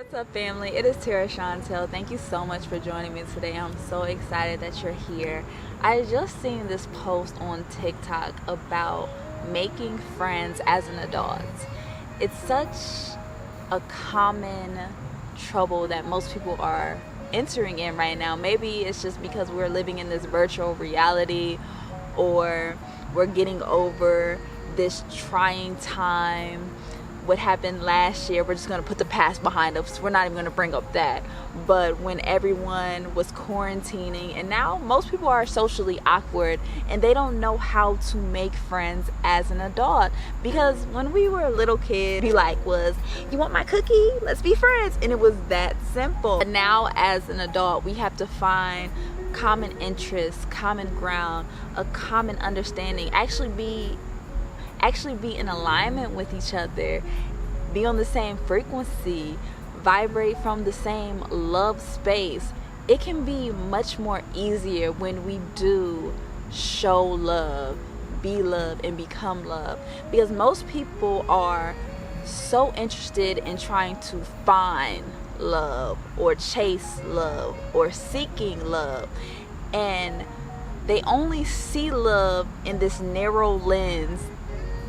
What's up, family? It is Tara Chantel. Thank you so much for joining me today. I'm so excited that you're here. I just seen this post on TikTok about making friends as an adult. It's such a common trouble that most people are entering in right now. Maybe it's just because we're living in this virtual reality, or we're getting over this trying time. What happened last year, we're just going to put the past behind us. We're not even going to bring up that. But when everyone was quarantining, and now most people are socially awkward and they don't know how to make friends as an adult, because when we were a little kid, be like was, you want my cookie? Let's be friends. And it was that simple. But now as an adult, we have to find common interests, common ground, a common understanding, actually be in alignment with each other, be on the same frequency, vibrate from the same love space. It can be much more easier when we do show love, be love, and become love, because most people are so interested in trying to find love or chase love or seeking love, and they only see love in this narrow lens,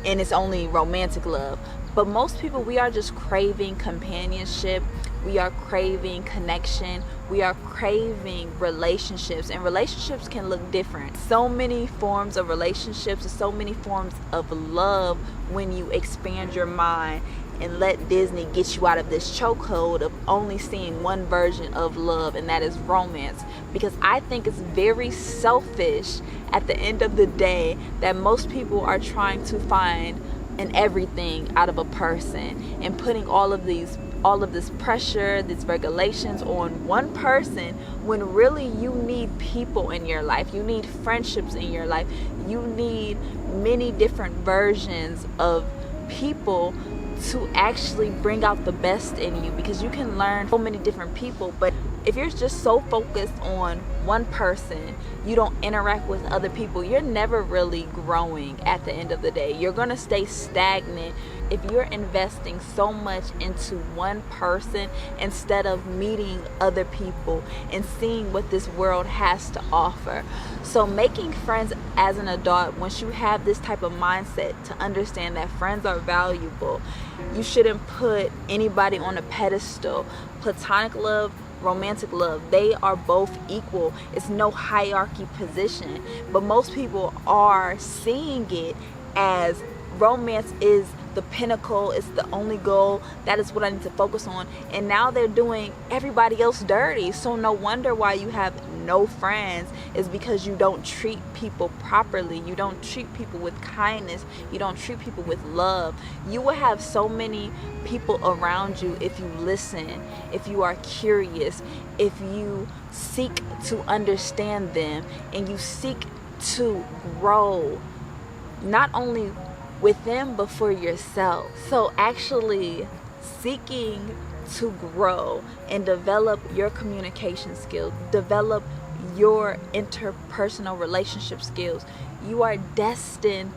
and it's only romantic love. But most people, we are just craving companionship, we are craving connection, we are craving relationships, and relationships can look different. So many forms of relationships, and so many forms of love when you expand your mind and let Disney get you out of this chokehold of only seeing one version of love, and that is romance. Because I think it's very selfish at the end of the day that most people are trying to find an everything out of a person and putting all of this pressure, these regulations on one person, when really you need people in your life, you need friendships in your life, you need many different versions of people to actually bring out the best in you, because you can learn so many different people. But if you're just so focused on one person, you don't interact with other people, you're never really growing. At the end of the day, you're gonna stay stagnant if you're investing so much into one person instead of meeting other people and seeing what this world has to offer. So making friends as an adult, once you have this type of mindset to understand that friends are valuable, you shouldn't put anybody on a pedestal. Platonic love, romantic love, they are both equal. It's no hierarchy position, but most people are seeing it as romance is the pinnacle, it's the only goal, that is what I need to focus on, and now they're doing everybody else dirty. So no wonder why you have no friends, is because you don't treat people properly, you don't treat people with kindness, you don't treat people with love. You will have so many people around you if you listen, if you are curious, if you seek to understand them, and you seek to grow not only with them but for yourself. So actually seeking to grow and develop your communication skills, develop your interpersonal relationship skills. You are destined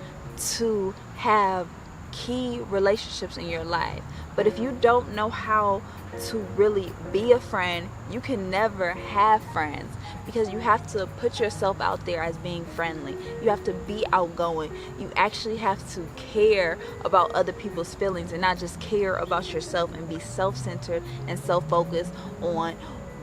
to have key relationships in your life. But if you don't know how to really be a friend, you can never have friends, because you have to put yourself out there as being friendly. You have to be outgoing. You actually have to care about other people's feelings and not just care about yourself and be self-centered and self-focused on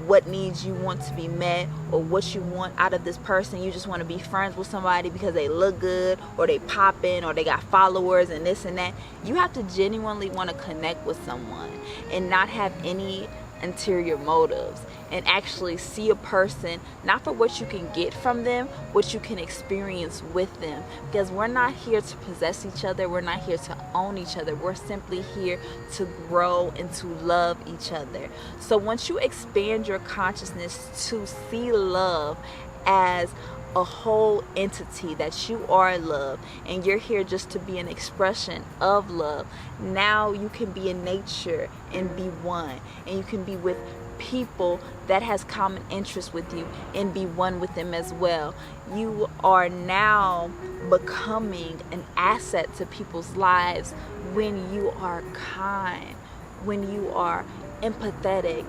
what needs you want to be met or what you want out of this person. You just want to be friends with somebody because they look good or they poppin' or they got followers and this and that. You have to genuinely want to connect with someone and not have any interior motives, and actually see a person not for what you can get from them, what you can experience with them. Because we're not here to possess each other, we're not here to own each other, we're simply here to grow and to love each other. So once you expand your consciousness to see love as a whole entity, that you are love and you're here just to be an expression of love, now you can be in nature and be one, and you can be with people that has common interests with you and be one with them as well. You are now becoming an asset to people's lives when you are kind, when you are empathetic,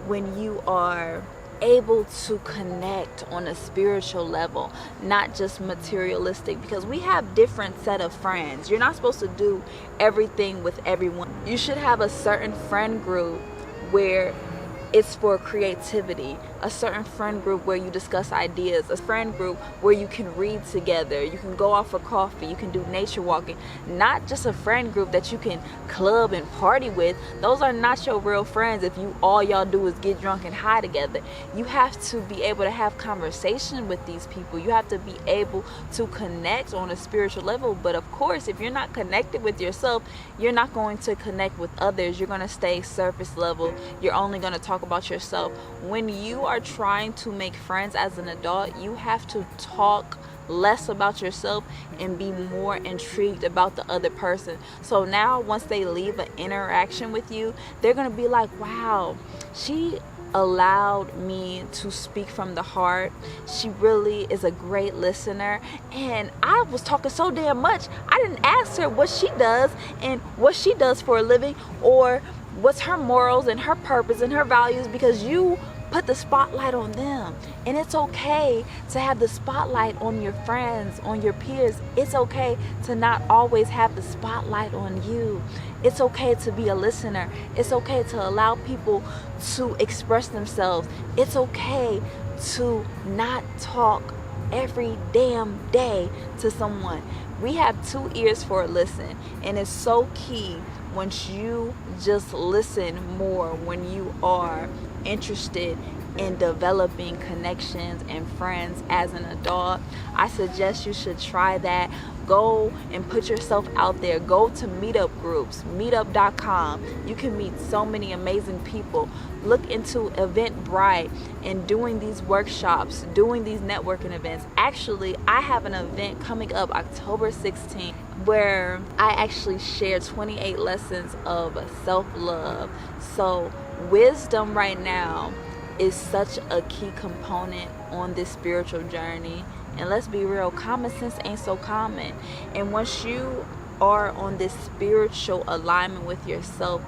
when you are able to connect on a spiritual level, not just materialistic, because we have different set of friends. You're not supposed to do everything with everyone. You should have a certain friend group where it's for creativity, a certain friend group where you discuss ideas, a friend group where you can read together, you can go out for coffee, you can do nature walking. Not just a friend group that you can club and party with. Those are not your real friends if you all y'all do is get drunk and high together. You have to be able to have conversation with these people. You have to be able to connect on a spiritual level. But of course, if you're not connected with yourself, you're not going to connect with others. You're going to stay surface level. You're only going to talk about yourself. When you are trying to make friends as an adult, you have to talk less about yourself and be more intrigued about the other person. So now once they leave an interaction with you, they're going to be like, wow, she allowed me to speak from the heart. She really is a great listener, and I was talking so damn much, I didn't ask her what she does and what she does for a living, or what's her morals and her purpose and her values, because you put the spotlight on them. And it's okay to have the spotlight on your friends, on your peers. It's okay to not always have the spotlight on you. It's okay to be a listener. It's okay to allow people to express themselves. It's okay to not talk every damn day to someone. We have 2 ears for a listen, and it's so key once you just listen more, when you are interested in developing connections and friends as an adult. I suggest you should try that. Go and put yourself out there. Go to meetup groups, meetup.com. You can meet so many amazing people. Look into Eventbrite and doing these workshops, doing these networking events. Actually, I have an event coming up October 16th where I actually share 28 lessons of self-love. So wisdom right now is such a key component on this spiritual journey. And let's be real, common sense ain't so common. And once you are on this spiritual alignment with yourself,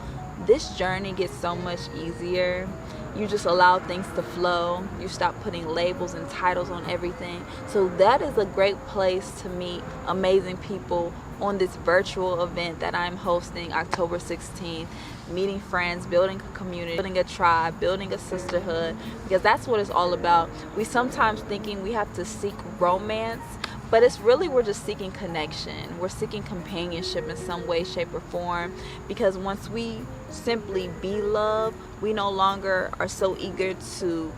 this journey gets so much easier. You just allow things to flow. You stop putting labels and titles on everything. So that is a great place to meet amazing people on this virtual event that I'm hosting October 16th. Meeting friends, building a community, building a tribe, building a sisterhood, because that's what it's all about. We sometimes thinking we have to seek romance, but it's really, we're just seeking connection. We're seeking companionship in some way, shape, or form, because once we simply be love, we no longer are so eager to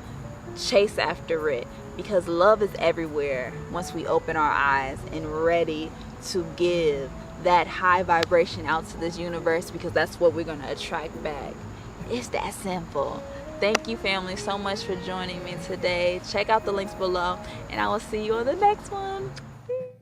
chase after it, because love is everywhere once we open our eyes and ready to give that high vibration out to this universe, because that's what we're going to attract back. It's that simple. Thank you, family, so much for joining me today. Check out the links below, and I will see you on the next one.